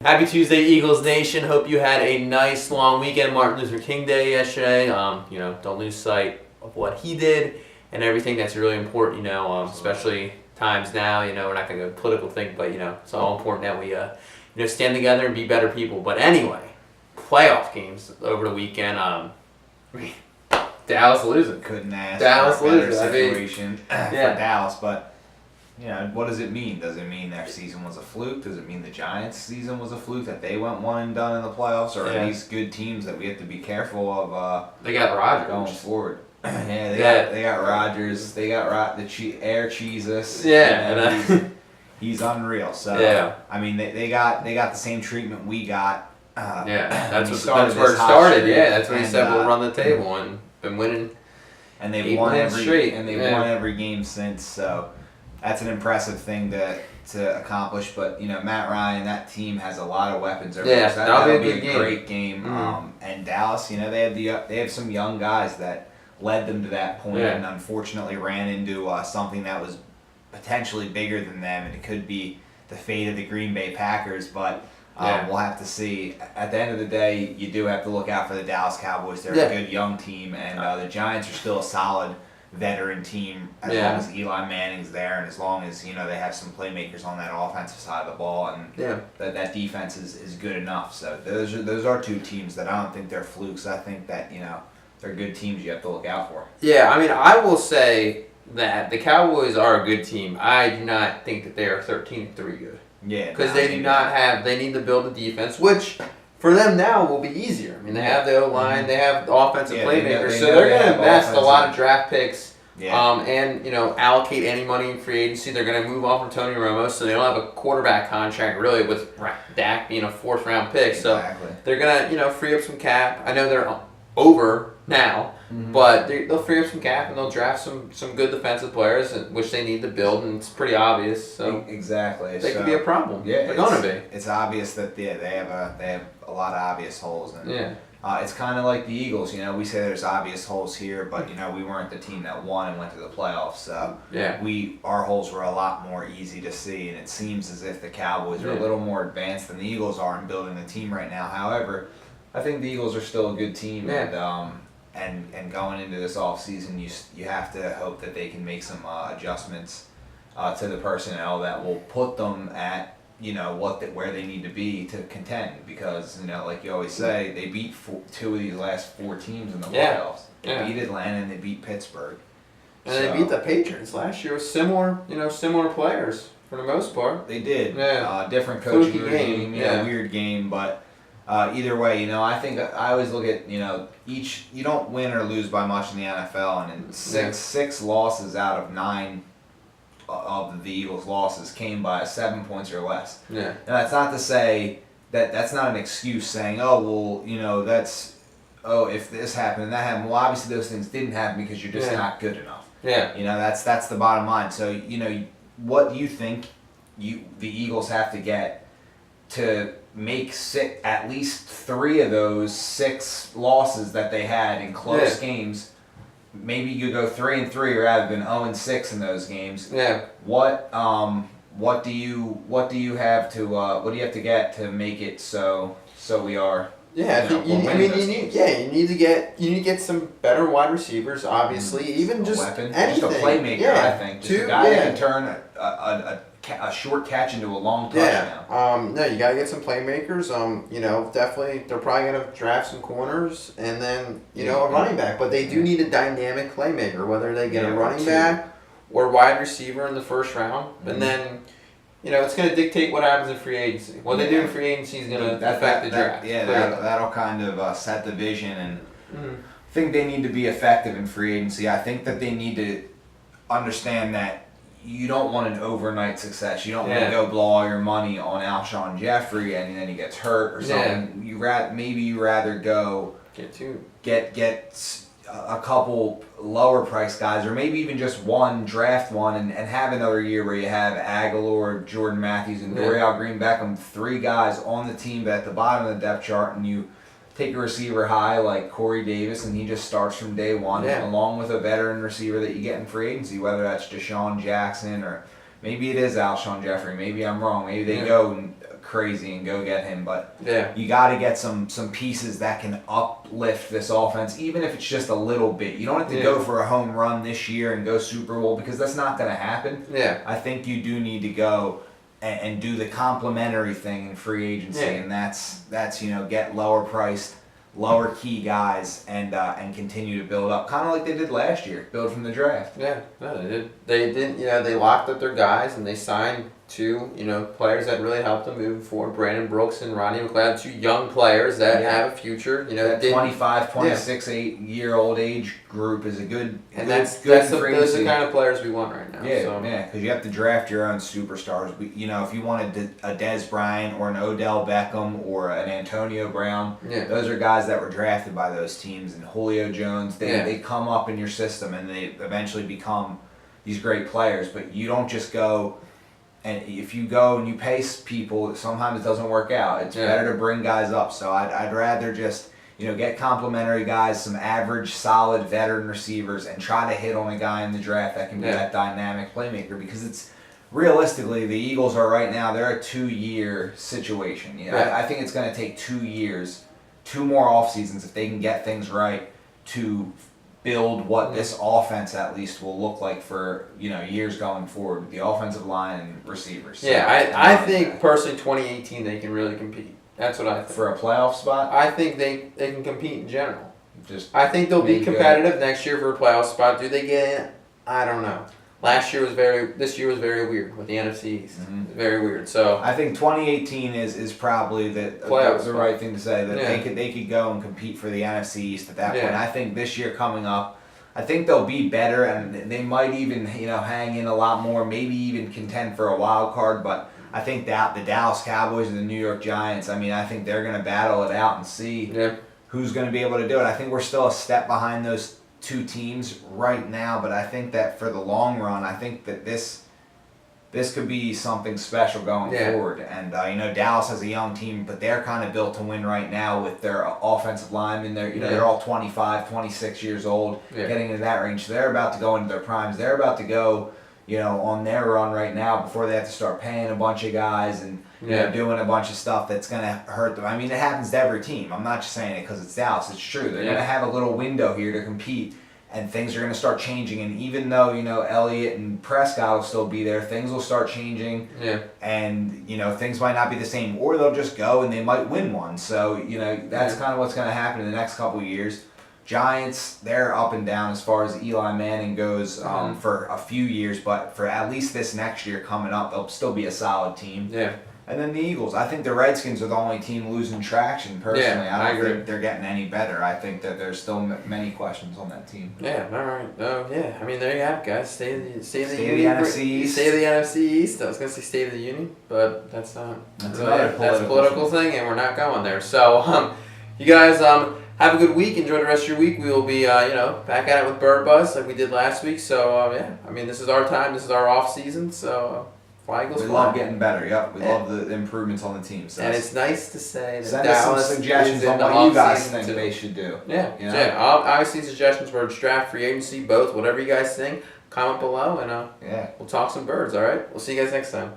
Happy Tuesday, Eagles Nation. Hope you had a nice long weekend. Martin Luther King Day yesterday. Don't lose sight of what he did and everything that's really important, especially times now. We're not going to go political thing, but, it's all important that we, stand together and be better people. But anyway, playoff games over the weekend. Dallas losing. Couldn't ask Dallas for a better losing. situation for Dallas, but what does it mean? Does it mean their season was a fluke? Does it mean the Giants' season was a fluke, that they went one and done in the playoffs? Or are these good teams that we have to be careful of they got Rodgers going forward? They got Rodgers. They got Air Jesus. He's unreal. So I mean, they got the same treatment we got. That's where it started. That's when he said we'll run the table and been winning. And they've won every game since. So that's an impressive thing to accomplish. But Matt Ryan, that team has a lot of weapons over there. So that'll be a great game. Mm-hmm. And Dallas, they have some young guys that led them to that point, and unfortunately ran into something that was potentially bigger than them, and it could be the fate of the Green Bay Packers. But we'll have to see. At the end of the day, you do have to look out for the Dallas Cowboys. They're a good young team, and the Giants are still a solid veteran team as long as Eli Manning's there, and as long as they have some playmakers on that offensive side of the ball, and that defense is good enough. So those are two teams that I don't think they're flukes. I think that they're good teams you have to look out for. Yeah, I mean, I will say that the Cowboys are a good team. I do not think that they are 13-3 good. Yeah, because they do not have. They need to build a defense, which for them now will be easier. I mean, they have the O-line, they have the offensive playmakers, so they're going to invest a lot of draft picks, and allocate any money in free agency. They're going to move on from Tony Romo, so they don't have a quarterback contract really, with Dak being a fourth-round pick. So they're going to free up some cap. I know they're over now, but they'll free up some cap and they'll draft some good defensive players, which they need to build, and it's pretty obvious. So exactly, they could be a problem. Yeah, they're gonna be. It's obvious that they have a lot of obvious holes, and it's kind of like the Eagles. We say there's obvious holes here, but we weren't the team that won and went to the playoffs. So our holes were a lot more easy to see, and it seems as if the Cowboys are a little more advanced than the Eagles are in building the team right now. However, I think the Eagles are still a good team, and going into this offseason, you have to hope that they can make some adjustments to the personnel that will put them at where they need to be to contend. Because like you always say, they beat two of these last four teams in the playoffs. They beat Atlanta and they beat Pittsburgh, and they beat the Patriots last year with similar players for the most part. They did. Different coaching regime, weird game, but. Either way, I think I always look at, you don't win or lose by much in the NFL, and in six losses out of 9 of the Eagles' losses came by 7 points or less. Now, that's not to say that's not an excuse saying, if this happened and that happened. Well, obviously those things didn't happen because you're just not good enough. That's the bottom line. So, what do you think the Eagles have to get to make at least 3 of those 6 losses that they had in close games? Maybe you go 3-3 rather than 0-6 in those games. What do you have to get to make it so we are? You need to get some better wide receivers. Obviously, even just anything. Just a playmaker. I think just a guy that can turn a short catch into a long touchdown. You gotta get some playmakers. Definitely they're probably gonna draft some corners and then a running back. But they do need a dynamic playmaker, whether they get a running back or wide receiver in the first round, and then. It's going to dictate what happens in free agency. What they do in free agency is going to affect the draft. That'll kind of set the vision, and I think they need to be effective in free agency. I think that they need to understand that you don't want an overnight success. You don't want to go blow all your money on Alshon Jeffrey and then he gets hurt or something. You rather go get a couple lower price guys, or maybe even just draft one and have another year where you have Aguilar, Jordan Matthews, and Dorial Green Beckham, 3 guys on the team but at the bottom of the depth chart, and you take a receiver high like Corey Davis and he just starts from day one, along with a veteran receiver that you get in free agency, whether that's Deshaun Jackson or maybe it is Alshon Jeffrey. Maybe I'm wrong. Maybe they go crazy and go get him, but yeah, you got to get some pieces that can uplift this offense, even if it's just a little bit. You don't have to go for a home run this year and go Super Bowl, because that's not going to happen. Yeah, I think you do need to go and do the complementary thing in free agency, and that's get lower priced, lower key guys and continue to build up, kind of like they did last year, build from the draft. Yeah, no, they did. They didn't. They locked up their guys and they signed two players that really helped them moving forward. Brandon Brooks and Ronnie McLeod, two young players that have a future. That 25, 26, 8-year-old age group is a good. And those are the kind of players we want right now. Yeah, because you have to draft your own superstars. If you wanted a Dez Bryant or an Odell Beckham or an Antonio Brown, those are guys that were drafted by those teams. And Julio Jones, they come up in your system and they eventually become these great players. But you don't just go. And if you go and you pace people, sometimes it doesn't work out. It's better to bring guys up. So I'd rather just get complimentary guys, some average, solid veteran receivers, and try to hit on a guy in the draft that can be that dynamic playmaker. Because it's realistically, the Eagles are right now, they're a 2-year situation. I think it's going to take 2 years, 2 more off seasons if they can get things right to build what this offense at least will look like for years going forward with the offensive line and receivers. So, I think personally 2018 they can really compete. That's what I think. For a playoff spot? I think they can compete in general. I think they'll be competitive next year for a playoff spot. Do they get in? I don't know. This year was very weird with the NFC East. Very weird. So I think 2018 is probably the right thing to say, that they could go and compete for the NFC East at that point. I think this year coming up, I think they'll be better, and they might even hang in a lot more, maybe even contend for a wild card. But I think that the Dallas Cowboys and the New York Giants, I think they're going to battle it out and see who's going to be able to do it. I think we're still a step behind those 2 teams right now, but I think that for the long run, I think that this could be something special going forward. And Dallas has a young team, but they're kind of built to win right now with their offensive linemen. They're all 25, 26 years old, getting into that range. So they're about to go into their primes. They're about to go on their run right now before they have to start paying a bunch of guys and doing a bunch of stuff that's going to hurt them. It happens to every team. I'm not just saying it because it's Dallas. It's true. They're going to have a little window here to compete, and things are going to start changing. And even though Elliott and Prescott will still be there, things will start changing. And things might not be the same, or they'll just go and they might win one. So that's kind of what's going to happen in the next couple of years. Giants, they're up and down as far as Eli Manning goes for a few years, but for at least this next year coming up, they'll still be a solid team. And then the Eagles. I think the Redskins are the only team losing traction, personally. I don't think they're getting any better. I think that there's still many questions on that team. All right. There you have it, guys. State of the NFC East. State of the NFC East. I was going to say State of the Union, but that's not. That's a political thing, and we're not going there. So, you guys have a good week. Enjoy the rest of your week. We will be, back at it with Bird Buzz like we did last week. So, this is our time. This is our off season. So, fly Eagles. We love getting better. We love the improvements on the team. So and it's nice to say that send Dallas us some suggestions on what you guys think they should do. Obviously suggestions for draft, free agency, both. Whatever you guys think, comment below, and we'll talk some birds. All right. We'll see you guys next time.